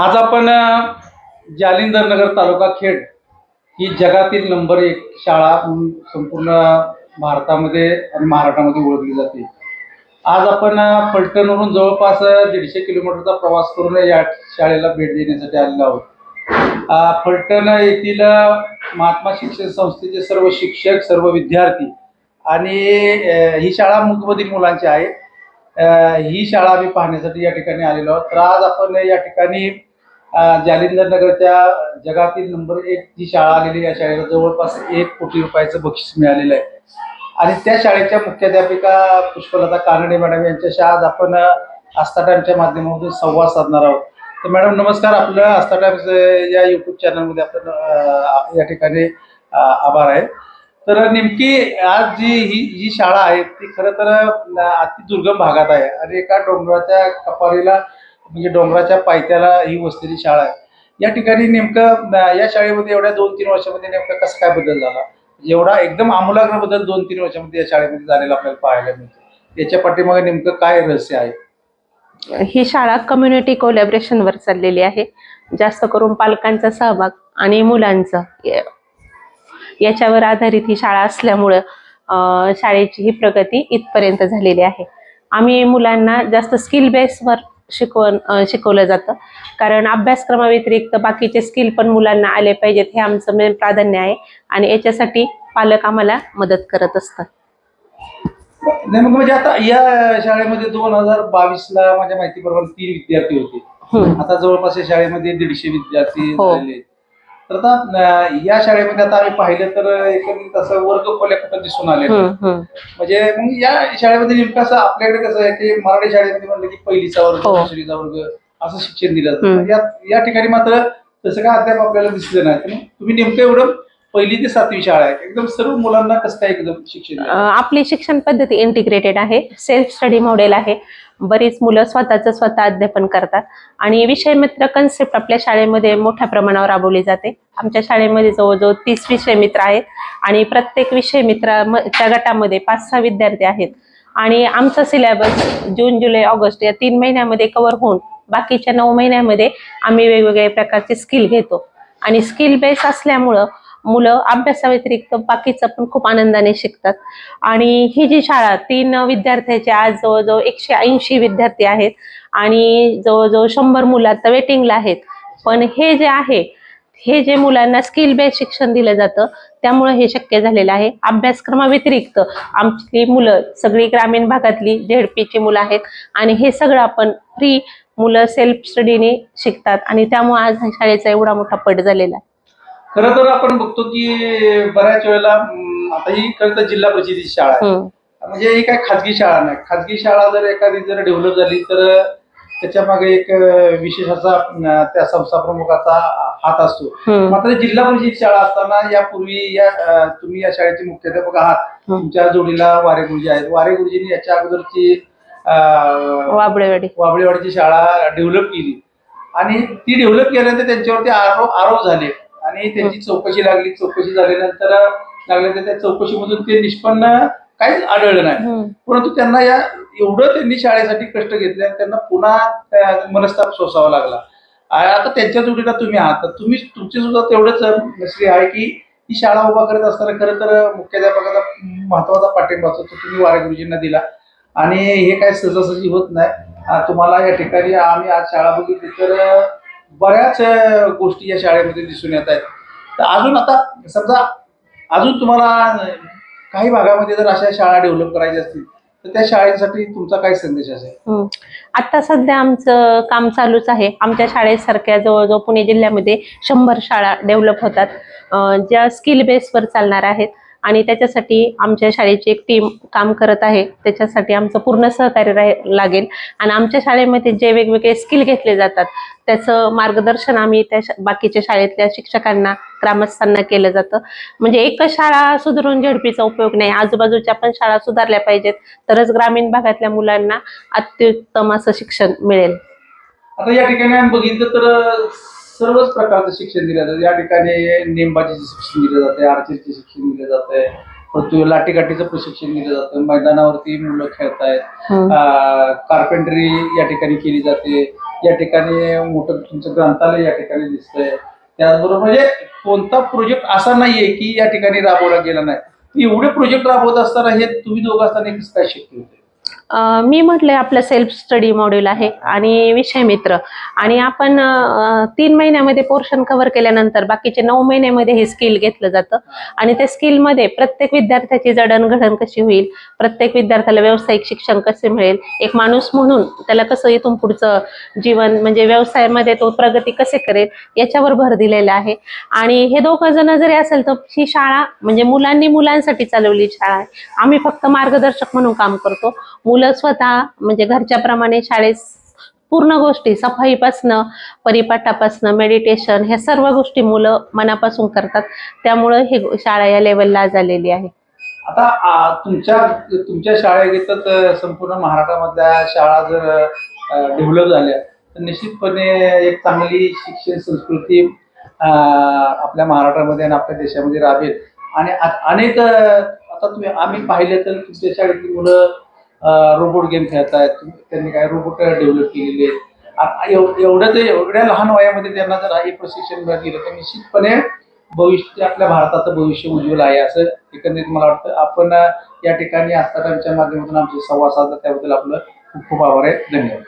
आज आपण जालिंदर नगर तालुका खेड ही जगातील नंबर 1 शाळा म्हणून संपूर्ण भारतामध्ये आणि महाराष्ट्रामध्ये ओळखली जाते. आज आपण फलटणवरून जवळपास 150 किलोमीटरचा प्रवास करून या शाळेला भेट देण्यासाठी आलेलो आहोत. फलटण येथील महात्मा शिक्षण संस्थेचे सर्व शिक्षक, सर्व विद्यार्थी आणि ही शाळा मूकबधीर मुलांची आहे. ही शाळा आम्ही पाहण्यासाठी या ठिकाणी आलेलो आहोत. तर आज आपण या ठिकाणी जालिंदर नगरच्या जगातील नंबर 1 जी शाळा आलेली या शाळेला जवळपास 1 कोटी रुपयाचं बक्षीस मिळालेलं आहे. आणि त्या शाळेच्या मुख्याध्यापिका पुष्पलता कानडे मॅडम यांच्याशी आज आपण आस्था टाइम्सच्या माध्यमातून संवाद साधणार आहोत. तर मॅडम नमस्कार. आपलं आस्था टाइम्स या यूट्यूब चॅनलमध्ये आपण या ठिकाणी आभार आहे. तर नेमकी आज ही शाळा आहे ती खरं तर अति दुर्गम भागात आहे आणि एका डोंगराच्या कपारीला म्हणजे डोंगराच्या पायथ्याला ही वसलेली शाळा आहे. या ठिकाणी नेमकं या शाळेमध्ये एवढ्या 2-3 वर्षामध्ये नेमका कसा काय बदल झाला, एवढा एकदम आमूलाग्र बदल 2-3 वर्षामध्ये या शाळेमध्ये झालेला आपल्याला पाहायला मिळतो. याच्या पाठीमागे नेमकं काय रहस्य आहे? ही शाळा कम्युनिटी कोलॅबरेशनवर चाललेली आहे. जास्त करून पालकांचा सहभाग आणि मुलांचा याच्यावर आधारित ही शाळा असल्यामुळं शाळेची ही प्रगती इथपर्यंत झालेली आहे. आम्ही मुलांना जास्त स्किल बेसवर शिकवलं जातं, कारण अभ्यासक्रमाव्यतिरिक्त बाकीचे स्किल पण मुलांना आले पाहिजेत हे आमचं मेन प्राधान्य आहे आणि याच्यासाठी पालक आम्हाला मदत करत असतात. नाही मग म्हणजे आता या शाळेमध्ये 2022ला माझ्या माहितीप्रमाणे 3 विद्यार्थी होते. आता जवळपास या शाळेमध्ये 150 विद्यार्थी झालेले. तर आता या शाळेमध्ये आता आम्ही पाहिलं तर एकंदरीत असं वर्ग खोल्या कुठं दिसून आले. म्हणजे मग या शाळेमध्ये नेमकं असं आपल्याकडे कसं आहे की मराठी शाळेमध्ये म्हणलं की पहिलीचा वर्ग, दुसरीचा वर्ग असं शिक्षण दिलं जातं. या ठिकाणी मात्र तसं काय अद्याप आपल्याला दिसलं नाही. तुम्ही नेमकं एवढं 1ली ते 7वी शाळा आहे, एकदम सर्व मुलांना कसं काय एकदम शिक्षण? आपली शिक्षण पद्धती इंटिग्रेटेड आहे, सेल्फ स्टडी मॉडेल आहे. बरीच मुलं स्वतः अध्यापन करतात आणि विषय मित्र कन्सेप्ट आपल्या शाळेमध्ये मोठ्या प्रमाणावर राबवली जाते. आमच्या शाळेमध्ये जवळजवळ 30 विषय मित्र आहेत आणि प्रत्येक विषय मित्राच्या गटामध्ये 5-6 विद्यार्थी आहेत आणि आमचा सिलेबस जून, जुलै, ऑगस्ट या 3 महिन्यामध्ये कव्हर होऊन बाकीच्या 9 महिन्यामध्ये आम्ही वेगवेगळ्या प्रकारचे स्किल घेतो आणि स्किल बेस असल्यामुळं मुलं अभ्यासाव्यतिरिक्त बाकीचं पण खूप आनंदाने शिकतात. आणि ही जी शाळा 3 विद्यार्थ्याचे आज जवळजवळ 180 विद्यार्थी आहेत आणि जवळजवळ 100 मुलं आता वेटिंगला आहेत. पण हे जे आहे, हे जे मुलांना स्किल बेस्ड शिक्षण दिलं जातं त्यामुळे हे शक्य झालेलं आहे. अभ्यासक्रमाव्यतिरिक्त आमची मुलं सगळी ग्रामीण भागातली झेडपीची मुलं आहेत आणि हे सगळं आपण फ्री मुलं सेल्फ स्टडीने शिकतात आणि त्यामुळे आज शाळेचा एवढा मोठा पट झालेला आहे. खरं तर आपण बघतो की बऱ्याच वेळेला आता ही खरं तर जिल्हा परिषदेची शाळा आहे, म्हणजे ही काय खाजगी शाळा नाही. खाजगी शाळा जर एखादी डेव्हलप झाली तर त्याच्या मागे एक विशेष असा त्या संस्था प्रमुखाचा हात असतो. मात्र जिल्हा परिषद शाळा असताना यापूर्वी तुम्ही या शाळेचे मुख्याध्यापक आहात. तुमच्या जोडीला वारे गुरुजी आहेत. वारे गुरुजींनी याच्या अगोदरची वाबळेवाडीची शाळा डेव्हलप केली आणि ती डेव्हलप केल्यानंतर त्यांच्यावरती आरोप झाले आणि त्यांची चौकशी लागली. चौकशी झाल्यानंतर त्या चौकशीमधून ते निष्पन्न काहीच आढळलं नाही. परंतु त्यांना एवढं त्यांनी शाळेसाठी कष्ट घेतले आणि त्यांना पुन्हा मनस्ताप सोसावा लागला. आता त्यांच्या जोडीला तुम्ही आहात, तर तुमची सुद्धा तेवढंच नसली आहे की ही शाळा उभा करत असताना खरं तर मुख्याध्यापकाचा महत्वाचा पाठिंबा तो तुम्ही वारे गुरुजींना दिला आणि हे काय सहजासहजी होत नाही. तुम्हाला या ठिकाणी आम्ही आज शाळा बघितली तर बऱ्याच गोष्टी या शाळेमध्ये दिसून येत आहेत. तर अजून आता समजा अजून तुम्हाला काही भागामध्ये जर अशा शाळा डेव्हलप करायच्या असतील तर त्या शाळेसाठी तुमचा काय संदेश असेल? आता सध्या आमचं काम चालूच आहे. आमच्या शाळेसारख्या जवळजवळ पुणे जिल्ह्यामध्ये 100 शाळा डेव्हलप होतात ज्या स्किल बेसवर चालणार आहेत आणि त्याच्यासाठी आमच्या शाळेची एक टीम काम करत आहे. त्याच्यासाठी आमचं पूर्ण सहकार्य लागेल आणि आमच्या शाळेमध्ये जे वेगवेगळे स्किल घेतले जातात त्याचं मार्गदर्शन आम्ही त्या बाकीच्या शाळेतल्या शिक्षकांना, ग्रामस्थांना केलं जातं. म्हणजे एकच शाळा सुधारून झेडपीचा उपयोग नाही, आजूबाजूच्या पण शाळा सुधारल्या पाहिजेत, तरच ग्रामीण भागातल्या मुलांना अत्युत्तम असं शिक्षण मिळेल. आता या ठिकाणी आम्ही बघितलं तर सर्वच प्रकारचं शिक्षण दिलं जातं. या ठिकाणी नेमबाजीचं शिक्षण दिलं जाते, आर्चरीचे शिक्षण दिलं जातंय, परंतु लाठीकाठीचं प्रशिक्षण दिलं जातं, मैदानावरती मुलं खेळतायत, हम्म. कार्पेंटरी या ठिकाणी केली जाते, या ठिकाणी मोठं तुमचं ग्रंथालय या ठिकाणी दिसतंय. त्याचबरोबर म्हणजे कोणता प्रोजेक्ट असा नाहीये की या ठिकाणी राबवला गेला नाही. एवढे प्रोजेक्ट राबवत असताना हे तुम्ही दोघं असताना हे कसं काय शक्य होते? मी म्हटलंय आपलं सेल्फ स्टडी मॉड्यूल आहे आणि विषय मित्र, आणि आपण 3 महिन्यामध्ये पोर्शन कव्हर केल्यानंतर बाकीचे 9 महिन्यामध्ये हे स्किल घेतलं जातं. आणि त्या स्किलमध्ये प्रत्येक विद्यार्थ्याची जडणघडण कशी होईल, प्रत्येक विद्यार्थ्याला व्यावसायिक शिक्षण कसे मिळेल, एक माणूस म्हणून त्याला कसं इथून पुढचं जीवन म्हणजे व्यवसायामध्ये तो प्रगती कसे करेल याच्यावर भर दिलेला आहे. आणि हे दोघं जण जरी असेल तर ही शाळा म्हणजे मुलांसाठी चालवली शाळा आहे. आम्ही फक्त मार्गदर्शक म्हणून काम करतो. मुलं स्वतः म्हणजे घरच्याप्रमाणे शाळेत पूर्ण गोष्टी सफाईपासनं, परिपाठापासनं, मेडिटेशन ह्या सर्व गोष्टी मुलं मनापासून करतात. त्यामुळं ही शाळा या लेवलला झालेली आहे. आता तुमच्या शाळेतच संपूर्ण महाराष्ट्रामधल्या शाळा जर डेव्हलप झाल्या तर निश्चितपणे एक चांगली शिक्षण संस्कृती आपल्या महाराष्ट्रामध्ये आणि आपल्या देशामध्ये राबेल. आणि अनेक आता आम्ही पाहिलं तर तुमच्या शाळेतली मुलं रोबोट गेम खेळतायत, त्यांनी काय रोबोट डेव्हलप केलेले आहेत. एवढ्या लहान वयामध्ये त्यांना जर हे प्रशिक्षण दिलं तर निश्चितपणे भविष्य आपल्या भारताचं भविष्य उज्ज्वल आहे असं एकंदरीत मला वाटतं. आपण या ठिकाणी आस्थाकांच्या माध्यमातून आमचे संवाद साधला त्याबद्दल आपलं खूप खूप आभार आहे. धन्यवाद.